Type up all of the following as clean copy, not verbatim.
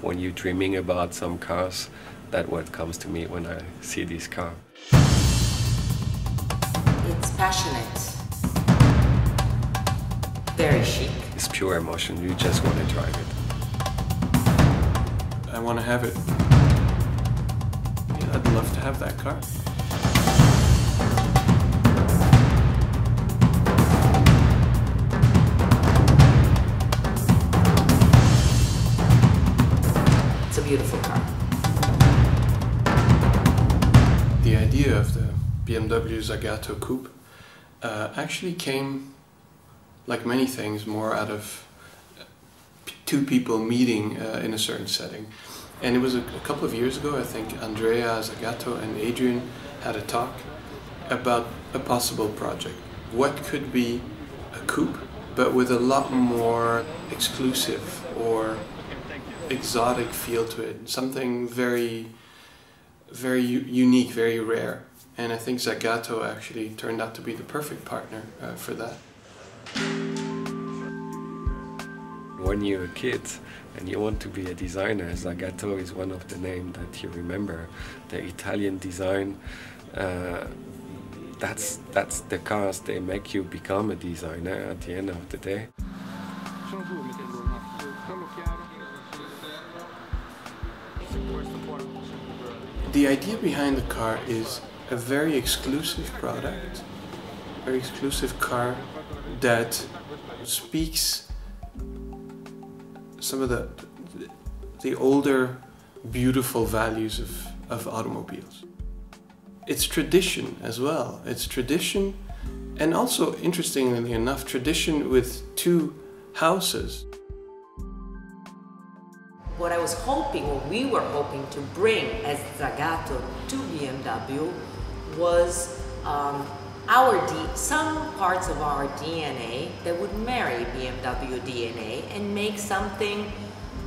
when you're dreaming about some cars, that's what comes to me when I see this car. It's passionate, very chic. It's pure emotion, you just want to drive it. I want to have it. Yeah, I'd love to have that car. It's a beautiful car. The idea of the BMW Zagato Coupé actually came, like many things, more out of two people meeting in a certain setting. And it was a couple of years ago, I think Andrea Zagato and Adrian had a talk about a possible project. What could be a coupe, but with a lot more exclusive or exotic feel to it. Something very unique, very rare. And I think Zagato actually turned out to be the perfect partner for that. When you're a kid and you want to be a designer, Zagato is one of the names that you remember. The Italian design, that's the cars they make you become a designer at the end of the day. The idea behind the car is a very exclusive product, very exclusive car that speaks some of the older, beautiful values of automobiles. It's tradition as well. It's tradition, and also, interestingly enough, tradition with two houses. What I was hoping, what we were hoping to bring as Zagato to BMW was some parts of our DNA that would marry BMW DNA and make something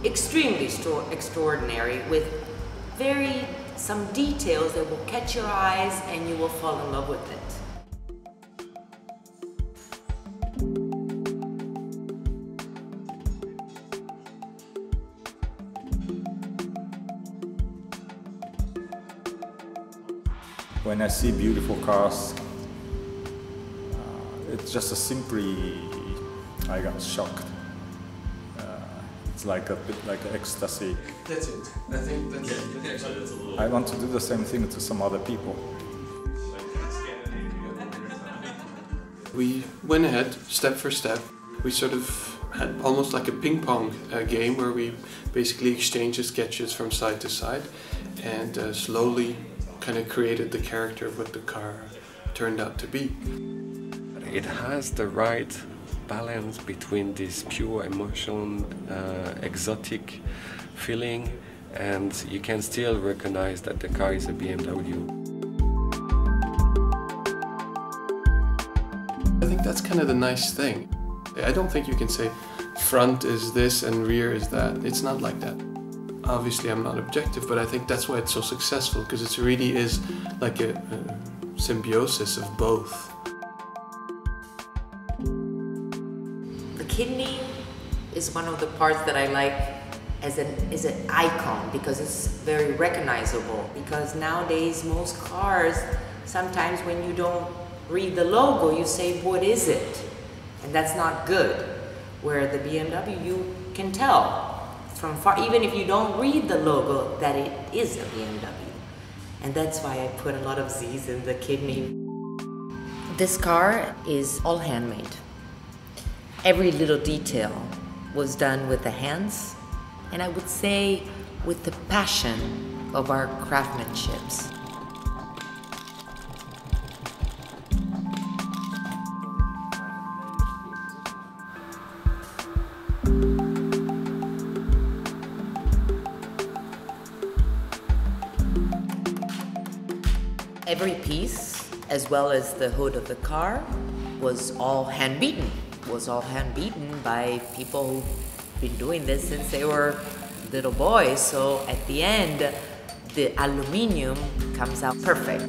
extremely extraordinary with some details that will catch your eyes and you will fall in love with it. When I see beautiful cars, it's just I got shocked. It's like a bit like ecstasy. That's it. I think that's it. I want to do the same thing to some other people. We went ahead, step for step. We sort of had almost like a ping pong game where we basically exchanged the sketches from side to side and slowly kind of created the character of what the car turned out to be. It has the right balance between this pure emotion, exotic feeling, and you can still recognize that the car is a BMW. I think that's kind of the nice thing. I don't think you can say front is this and rear is that. It's not like that. Obviously I'm not objective, but I think that's why it's so successful, because it really is like a symbiosis of both. The kidney is one of the parts that I like as an icon because it's very recognizable. Because nowadays most cars, sometimes when you don't read the logo, you say, what is it? And that's not good. Where the BMW, you can tell from far, even if you don't read the logo, that it is a BMW. And that's why I put a lot of Z's in the kidney. This car is all handmade. Every little detail was done with the hands, and I would say with the passion of our craftsmanships. Every piece, as well as the hood of the car, was all hand-beaten. Was all hand-beaten by people who've been doing this since they were little boys. So at the end, the aluminium comes out perfect.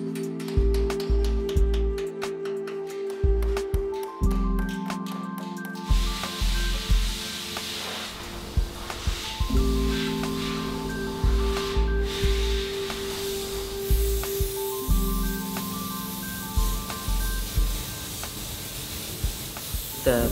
the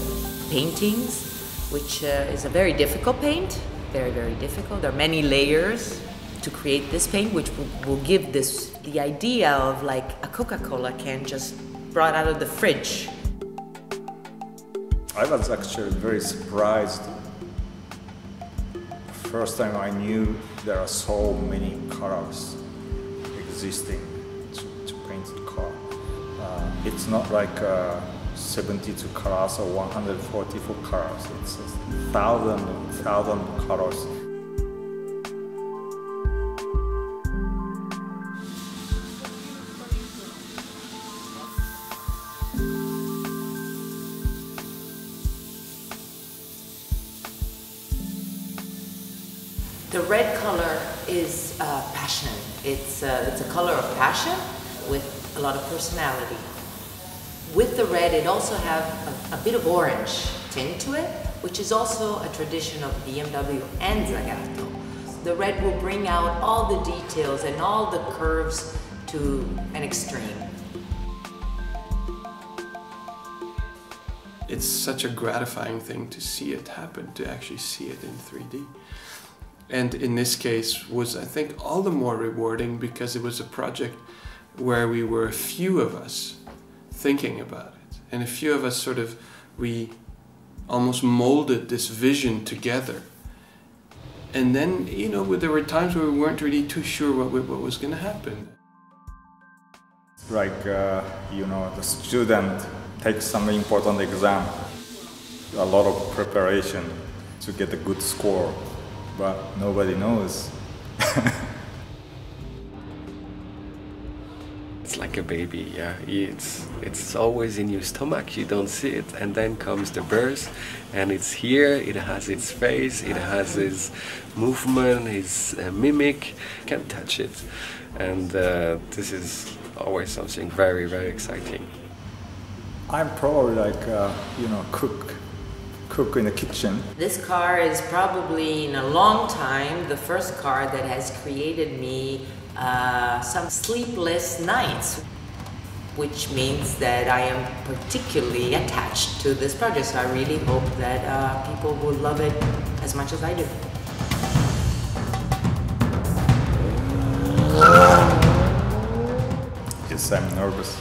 paintings, which is a very difficult paint, very, very difficult. There are many layers to create this paint, which will give this the idea of like a Coca-Cola can just brought out of the fridge. I was actually very surprised. First time I knew there are so many colors existing to paint the car. It's not like 72 colors or 144 colors. It's 1,000 colors. The red color is passion. It's a color of passion with a lot of personality. With the red, it also has a bit of orange tint to it, which is also a tradition of BMW and Zagato. The red will bring out all the details and all the curves to an extreme. It's such a gratifying thing to see it happen, to actually see it in 3D. And in this case was, I think, all the more rewarding because it was a project where we were a few of us thinking about it. And a few of us we almost molded this vision together. And then, there were times where we weren't really too sure what was going to happen. Like, the student takes some important exam, a lot of preparation to get a good score. But nobody knows. It's like a baby, yeah. It's always in your stomach, you don't see it, and then comes the birth, and it's here, it has its face, it has its movement, its mimic, you can't touch it. And this is always something very, very exciting. I'm probably like, cook in the kitchen. This car is probably in a long time the first car that has created me some sleepless nights, which means that I am particularly attached to this project. So I really hope that people will love it as much as I do. Yes, I'm nervous.